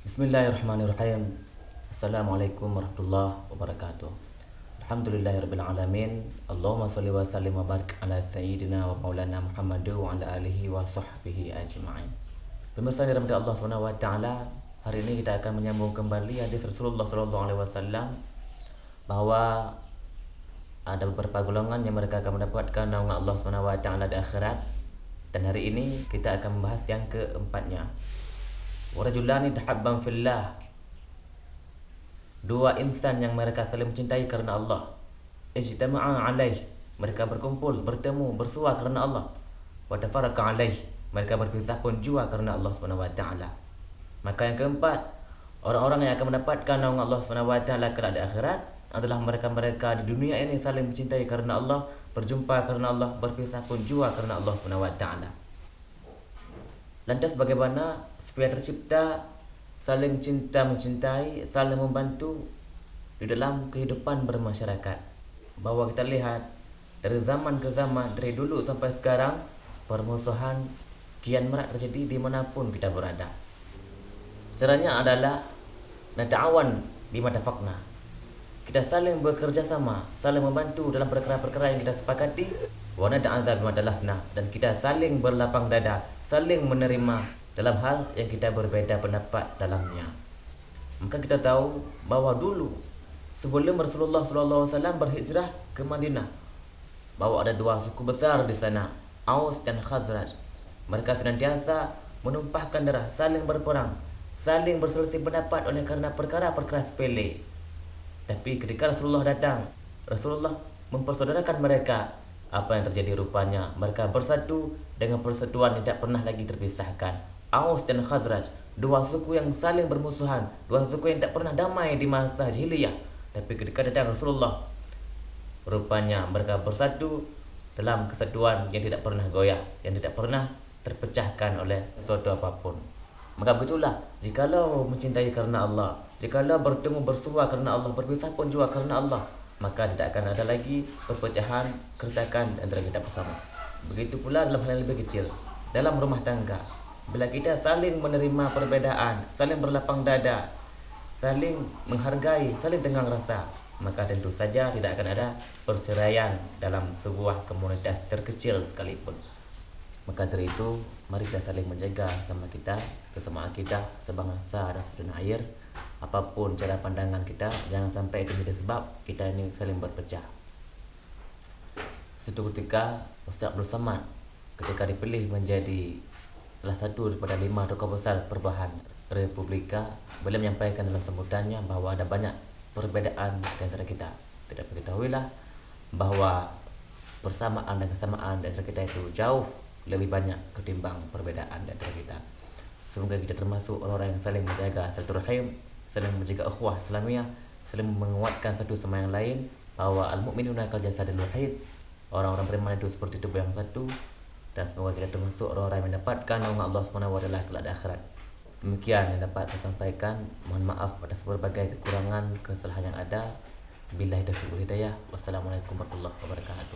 Bismillahirrahmanirrahim. Assalamualaikum warahmatullahi wabarakatuh. Alhamdulillahirabbil alamin. Allahumma shalli wa sallim wa barik ala sayyidina wa maulana Muhammad wa ala alihi wa sahbihi ajma'in. Pemirsa yang dirahmati Allah Subhanahu wa taala, hari ini kita akan menyambung kembali hadis Rasulullah sallallahu alaihi wasallam bahwa ada beberapa golongan yang mereka akan mendapatkan naungan Allah Subhanahu wa taala di akhirat. Dan hari ini kita akan membahas yang keempatnya. Warajulani tahabban fillah. Dua insan yang mereka saling mencintai karena Allah. Ijtama'a alaih. Mereka berkumpul, bertemu, bersua karena Allah. Wa tafarraqa alaih. Mereka berpisah pun jua karena Allah Subhanahu wa taala. Maka yang keempat, orang-orang yang akan mendapatkan naungan Allah Subhanahu wa taala kelak di akhirat adalah mereka-mereka di dunia ini saling mencintai karena Allah, berjumpa karena Allah, berpisah pun jua karena Allah Subhanahu wa taala. Lantas bagaimana supaya tercipta saling cinta mencintai, saling membantu di dalam kehidupan bermasyarakat? Bahwa kita lihat dari zaman ke zaman, dari dulu sampai sekarang, permusuhan kian marak terjadi dimanapun kita berada. Caranya adalah nata'awan bima tafaqna. Kita saling bekerja sama, saling membantu dalam perkara-perkara yang kita sepakati. Wa nata'azza bima talafna, dan kita saling berlapang dada, saling menerima dalam hal yang kita berbeda pendapat dalamnya. Maka kita tahu bahwa dulu sebelum Rasulullah SAW berhijrah ke Madinah, bahwa ada dua suku besar di sana, Aus dan Khazraj. Mereka senantiasa menumpahkan darah, saling berperang, saling berselisih pendapat oleh karena perkara-perkara sepele. Tapi ketika Rasulullah datang, Rasulullah mempersaudarakan mereka. Apa yang terjadi rupanya? Mereka bersatu dengan persatuan yang tidak pernah lagi terpisahkan. Aus dan Khazraj, dua suku yang saling bermusuhan, dua suku yang tak pernah damai di masa jahiliyah. Tapi ketika datang Rasulullah, rupanya mereka bersatu dalam kesatuan yang tidak pernah goyah, yang tidak pernah terpecahkan oleh sesuatu apapun. Maka begitulah, jikalau mencintai karena Allah, jikalau bertemu bersua karena Allah, berpisah pun juga karena Allah, maka tidak akan ada lagi perpecahan, keretakan antara kita bersama. Begitu pula dalam hal yang lebih kecil, dalam rumah tangga. Bila kita saling menerima perbedaan, saling berlapang dada, saling menghargai, saling tenggang rasa, maka tentu saja tidak akan ada perceraian dalam sebuah komunitas terkecil sekalipun. Maka dari itu, mari kita saling menjaga sama kita, kesamaan kita sebangsa dan setanah air. Apapun cara pandangan kita, jangan sampai itu menjadi sebab kita ini saling berpecah. Suatu ketika Ustaz Abdul Samad ketika dipilih menjadi salah satu daripada 5 tokoh besar perubahan Republika, beliau menyampaikan dalam sambutannya bahwa ada banyak perbedaan di antara kita. Tidak diketahuilah bahwa persamaan dan kesamaan di antara kita itu jauh lebih banyak ketimbang perbedaan di antara kita. Semoga kita termasuk orang-orang yang saling menjaga silaturahim, saling menjaga ukhuwah Islamiyah, saling menguatkan satu sama yang lain, bahwa al-mu'minuna kal jasadil wahid, orang-orang beriman itu seperti tubuh yang satu. Dan semoga kita termasuk orang-orang yang mendapatkan naungan Allah Subhanahu wa taala kelak di akhirat. Demikian yang dapat saya sampaikan. Mohon maaf atas berbagai kekurangan, kesalahan yang ada. Billahi taufiq wal hidayah. Wassalamualaikum warahmatullahi wabarakatuh.